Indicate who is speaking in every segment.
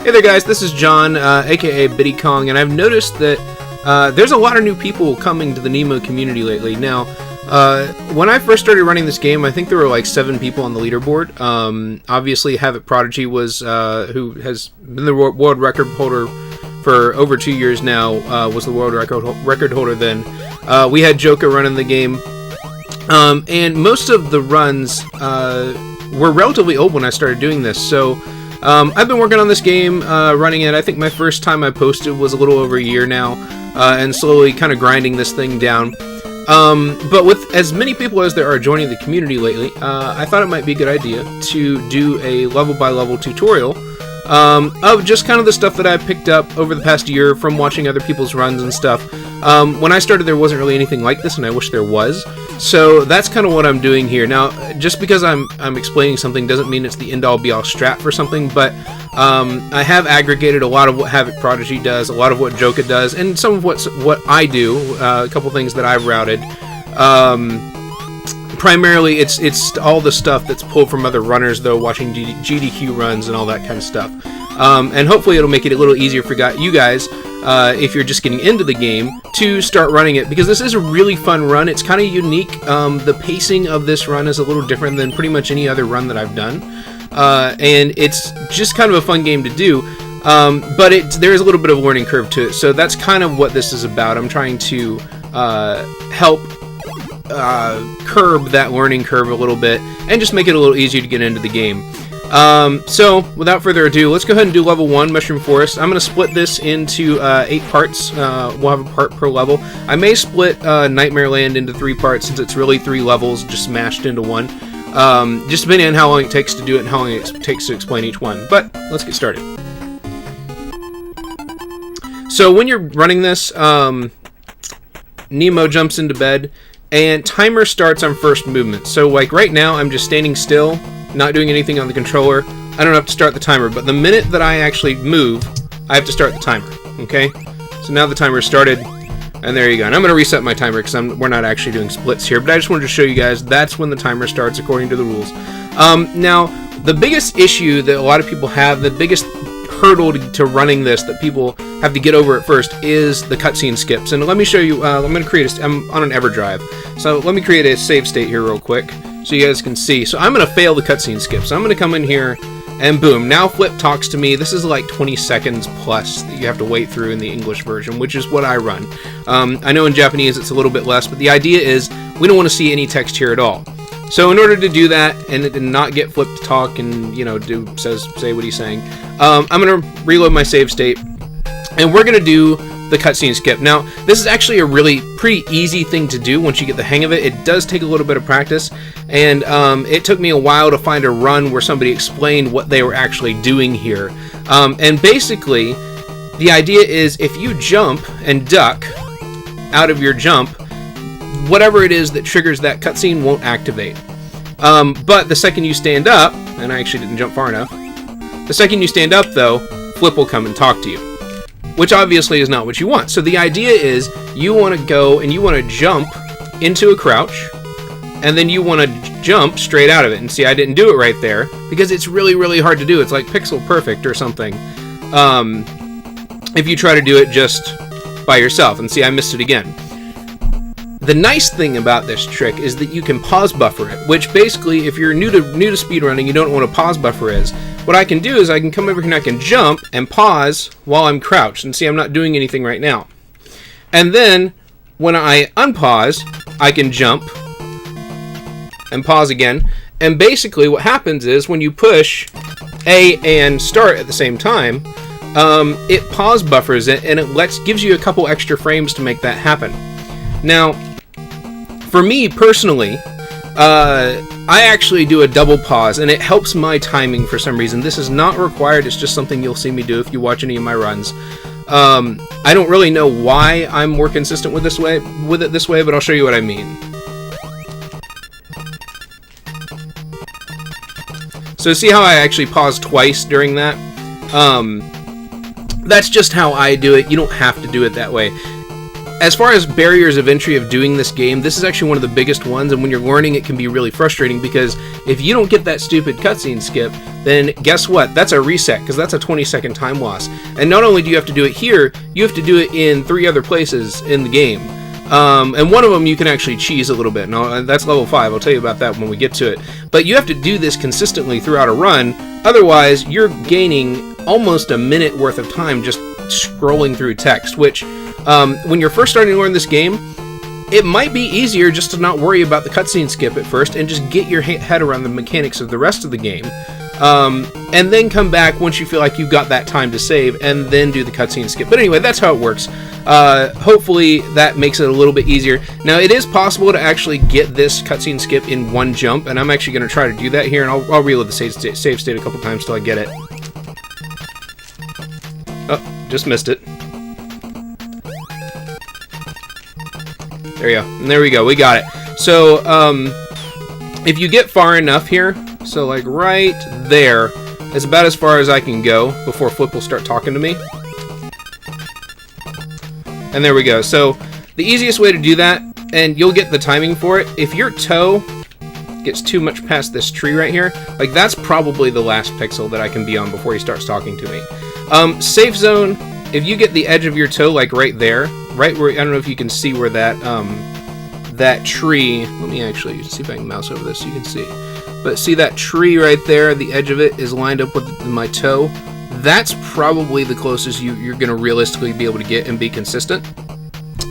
Speaker 1: Hey there guys, this is John, aka Biddy Kong, and I've noticed that there's a lot of new people coming to the Nemo community lately. Now, when I first started running this game, I think there were like 7 people on the leaderboard. Obviously, Havoc Prodigy was, who has been the world record holder for over 2 years now, was the world record holder then. We had Joker running the game, and most of the runs were relatively old when I started doing this, so I've been working on this game, running it. I think my first time I posted was a little over a year now, and slowly kind of grinding this thing down. But with as many people as there are joining the community lately, I thought it might be a good idea to do a level-by-level tutorial of just kind of the stuff that I picked up over the past year from watching other people's runs and stuff. When I started, there wasn't really anything like this, and I wish there was. So that's kind of what I'm doing here. Now, just because I'm explaining something doesn't mean it's the end-all be-all strat for something, but I have aggregated a lot of what Havoc Prodigy does, a lot of what Joka does, and some of what I do, a couple things that I've routed. Primarily, it's all the stuff that's pulled from other runners, though, watching GDQ runs and all that kind of stuff. And hopefully it'll make it a little easier for you guys, if you're just getting into the game, to start running it, because this is a really fun run. It's kind of unique. The pacing of this run is a little different than pretty much any other run that I've done, and it's just kind of a fun game to do, but there is a little bit of a learning curve to it, so that's kind of what this is about. I'm trying to help curb that learning curve a little bit and just make it a little easier to get into the game. So, without further ado, let's go ahead and do level 1, Mushroom Forest. I'm going to split this into 8 parts. We'll have a part per level. I may split Nightmare Land into 3 parts, since it's really 3 levels just smashed into one. Just depending on how long it takes to do it and how long it takes to explain each one. But, let's get started. So, when you're running this, Nemo jumps into bed, and timer starts on first movement. So, like right now, I'm just standing still, not doing anything on the controller. I don't have to start the timer, but the minute that I actually move, I have to start the timer, okay? So now the timer started, and there you go. And I'm going to reset my timer because we're not actually doing splits here, but I just wanted to show you guys that's when the timer starts according to the rules. Now, the biggest issue that a lot of people have, the biggest hurdle to running this that people have to get over at first, is the cutscene skips. And let me show you, I'm going to create I'm on an EverDrive, so let me create a save state here real quick, so you guys can see. So I'm going to fail the cutscene skip. So I'm going to come in here, and boom, now Flip talks to me. This is like 20 seconds plus that you have to wait through in the English version, which is what I run. I know in Japanese it's a little bit less, but the idea is we don't want to see any text here at all. So in order to do that and not get Flip to talk and, you know, say what he's saying, I'm going to reload my save state, and we're going to do the cutscene skip. Now, this is actually a pretty easy thing to do once you get the hang of it. It does take a little bit of practice, and it took me a while to find a run where somebody explained what they were actually doing here. And basically, the idea is if you jump and duck out of your jump, whatever it is that triggers that cutscene won't activate. But the second you stand up, and I actually didn't jump far enough, the second you stand up, though, Flip will come and talk to you, which obviously is not what you want. So the idea is you want to go and you want to jump into a crouch, and then you want to jump straight out of it. And see, I didn't do it right there because it's really, really hard to do. It's like pixel perfect or something if you try to do it just by yourself. And see, I missed it again. The nice thing about this trick is that you can pause buffer it, which basically, if you're new to speedrunning, you don't know what a pause buffer is. What I can do is I can come over here and I can jump and pause while I'm crouched. And see, I'm not doing anything right now. And then, when I unpause, I can jump and pause again. And basically what happens is when you push A and start at the same time, it pause buffers it, and it gives you a couple extra frames to make that happen. Now, for me personally, I actually do a double pause, and it helps my timing for some reason. This is not required, it's just something you'll see me do if you watch any of my runs. I don't really know why I'm more consistent with it this way, but I'll show you what I mean. So see how I actually pause twice during that? That's just how I do it. You don't have to do it that way. as far as barriers of entry of doing this game, this is actually one of the biggest ones, and when you're learning, it can be really frustrating, because if you don't get that stupid cutscene skip, then guess what? That's a reset, because that's a 20-second time loss. And not only do you have to do it here, you have to do it in 3 other places in the game. And one of them you can actually cheese a little bit. Now, that's level 5. I'll tell you about that when we get to it. But you have to do this consistently throughout a run. Otherwise, you're gaining almost a minute worth of time just scrolling through text, which, when you're first starting to learn this game, it might be easier just to not worry about the cutscene skip at first and just get your head around the mechanics of the rest of the game. And then come back once you feel like you've got that time to save, and then do the cutscene skip. But anyway, that's how it works. Hopefully that makes it a little bit easier. Now, it is possible to actually get this cutscene skip in one jump, and I'm actually going to try to do that here, and I'll reload the save state a couple times till I get it. Oh, just missed it. There you go. And there we go. We got it. So, if you get far enough here, so like right there is about as far as I can go before Flip will start talking to me. And there we go. So the easiest way to do that, and you'll get the timing for it, if your toe gets too much past this tree right here, like that's probably the last pixel that I can be on before he starts talking to me. Safe zone, if you get the edge of your toe like right there, right where, I don't know if you can see where that that tree, let me actually see if I can mouse over this so you can see. But see that tree right there, the edge of it is lined up with my toe. That's probably the closest you're going to realistically be able to get and be consistent.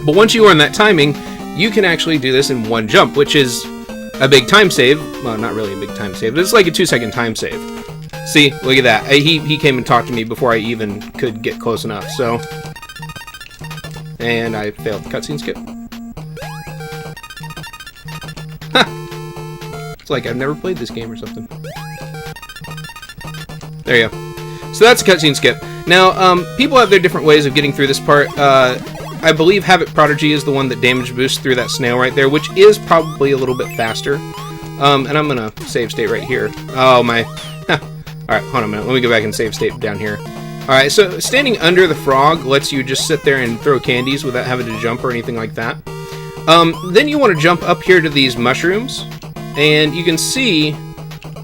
Speaker 1: But once you learn that timing, you can actually do this in one jump, which is a big time save. Well, not really a big time save, but it's like a 2-second time save. See, look at that. He came and talked to me before I even could get close enough, so. And I failed the cutscene skip. It's like I've never played this game or something. There you go. So that's a cutscene skip. Now, people have their different ways of getting through this part. I believe Havoc Prodigy is the one that damage boosts through that snail right there, which is probably a little bit faster. And I'm gonna save state right here. Oh my. Alright, hold on a minute. Let me go back and save state down here. Alright, so standing under the frog lets you just sit there and throw candies without having to jump or anything like that. Then you want to jump up here to these mushrooms. And you can see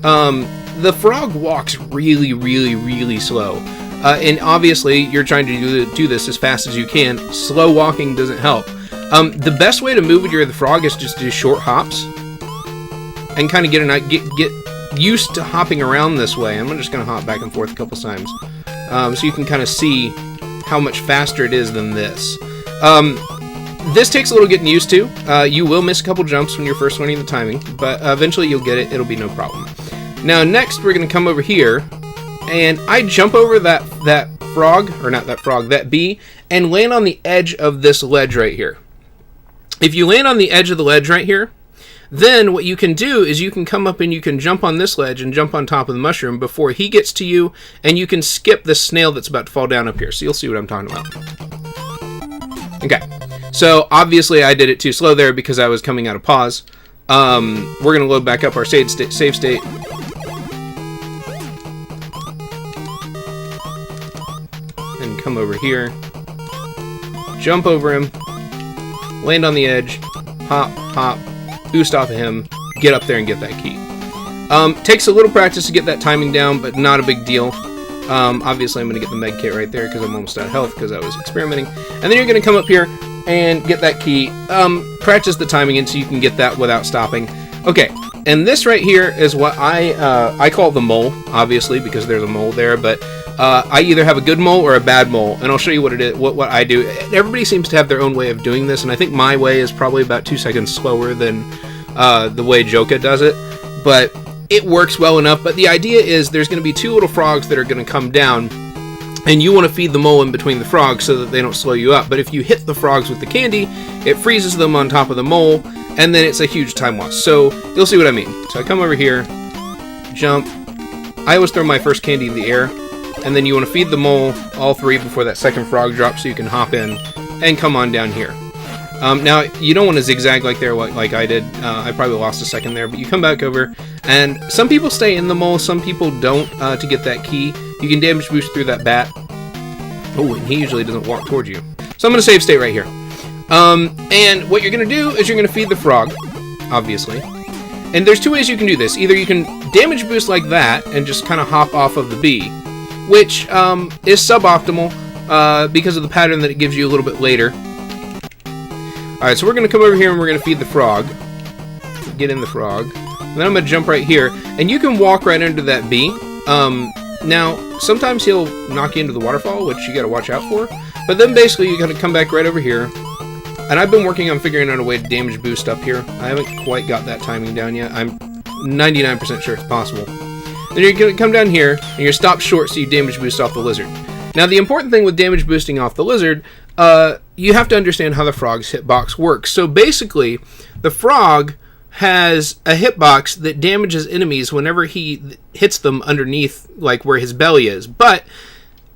Speaker 1: the frog walks really, really, really slow. And obviously, you're trying to do this as fast as you can. Slow walking doesn't help. The best way to move with the frog is just to do short hops. And kind of get used to hopping around this way. I'm just going to hop back and forth a couple times. So you can kind of see how much faster it is than this. This takes a little getting used to. You will miss a couple jumps when you're first learning the timing, but eventually you'll get it. It'll be no problem. Now, next we're going to come over here, and I jump over that frog, or not that frog, that bee, and land on the edge of this ledge right here. If you land on the edge of the ledge right here, then what you can do is you can come up and you can jump on this ledge and jump on top of the mushroom before he gets to you, and you can skip the snail that's about to fall down up here. So you'll see what I'm talking about. Okay. So, obviously, I did it too slow there because I was coming out of pause. We're going to load back up our save state. And come over here. Jump over him. Land on the edge. Hop, hop. Boost off of him. Get up there and get that key. Takes a little practice to get that timing down, but not a big deal. Obviously, I'm going to get the med kit right there because I'm almost out of health because I was experimenting. And then you're going to come up here and get that key. Practice the timing until you can get that without stopping. Okay, and this right here is what I call the mole, obviously, because there's a mole there, but I either have a good mole or a bad mole, and I'll show you what it is, what I do. Everybody seems to have their own way of doing this, and I think my way is probably about 2 seconds slower than the way Joka does it, but it works well enough. But the idea is there's going to be 2 little frogs that are going to come down, and you want to feed the mole in between the frogs so that they don't slow you up. But if you hit the frogs with the candy, it freezes them on top of the mole, and then it's a huge time loss. So you'll see what I mean. So I come over here, jump. I always throw my first candy in the air, and then you want to feed the mole all 3 before that second frog drops so you can hop in and come on down here. Now, you don't want to zigzag like there like I did. I probably lost a second there, but you come back over, and some people stay in the mole, some people don't to get that key. You can damage boost through that bat. Oh, and he usually doesn't walk towards you. So I'm going to save state right here. And what you're going to do is you're going to feed the frog, obviously. And there's two ways you can do this. Either you can damage boost like that and just kind of hop off of the bee, which is suboptimal because of the pattern that it gives you a little bit later. Alright, so we're going to come over here and we're going to feed the frog. Get in the frog. And then I'm going to jump right here. And you can walk right under that bee. Now, sometimes he'll knock you into the waterfall, which you got to watch out for. But then basically you got to come back right over here. And I've been working on figuring out a way to damage boost up here. I haven't quite got that timing down yet. I'm 99% sure it's possible. Then you're going to come down here, and you're going to stop short so you damage boost off the lizard. Now, the important thing with damage boosting off the lizard, you have to understand how the frog's hitbox works. So basically, the frog has a hitbox that damages enemies whenever he hits them underneath, like where his belly is. But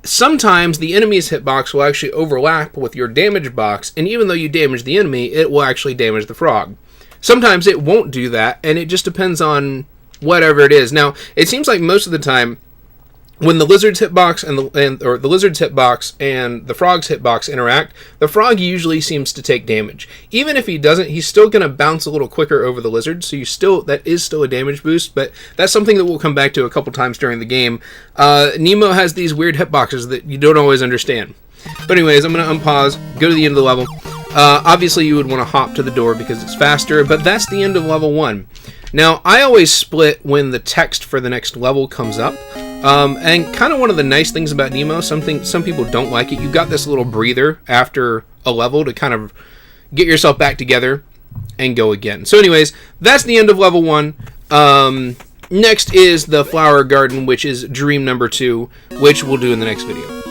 Speaker 1: sometimes the enemy's hitbox will actually overlap with your damage box, and even though you damage the enemy, it will actually damage the frog. Sometimes it won't do that, and it just depends on whatever it is. Now, it seems like most of the time, when the lizard's hitbox or the lizard's hitbox and the frog's hitbox interact, the frog usually seems to take damage. Even if he doesn't, he's still going to bounce a little quicker over the lizard, so that is still a damage boost, but that's something that we'll come back to a couple times during the game. Nemo has these weird hitboxes that you don't always understand. But anyways, I'm going to unpause, go to the end of the level. Obviously, you would want to hop to the door because it's faster, but that's the end of level 1. Now, I always split when the text for the next level comes up. And kind of one of the nice things about Nemo, some people don't like it, you've got this little breather after a level to kind of get yourself back together and go again. So anyways, that's the end of level 1. Next is the flower garden, which is dream number 2, which we'll do in the next video.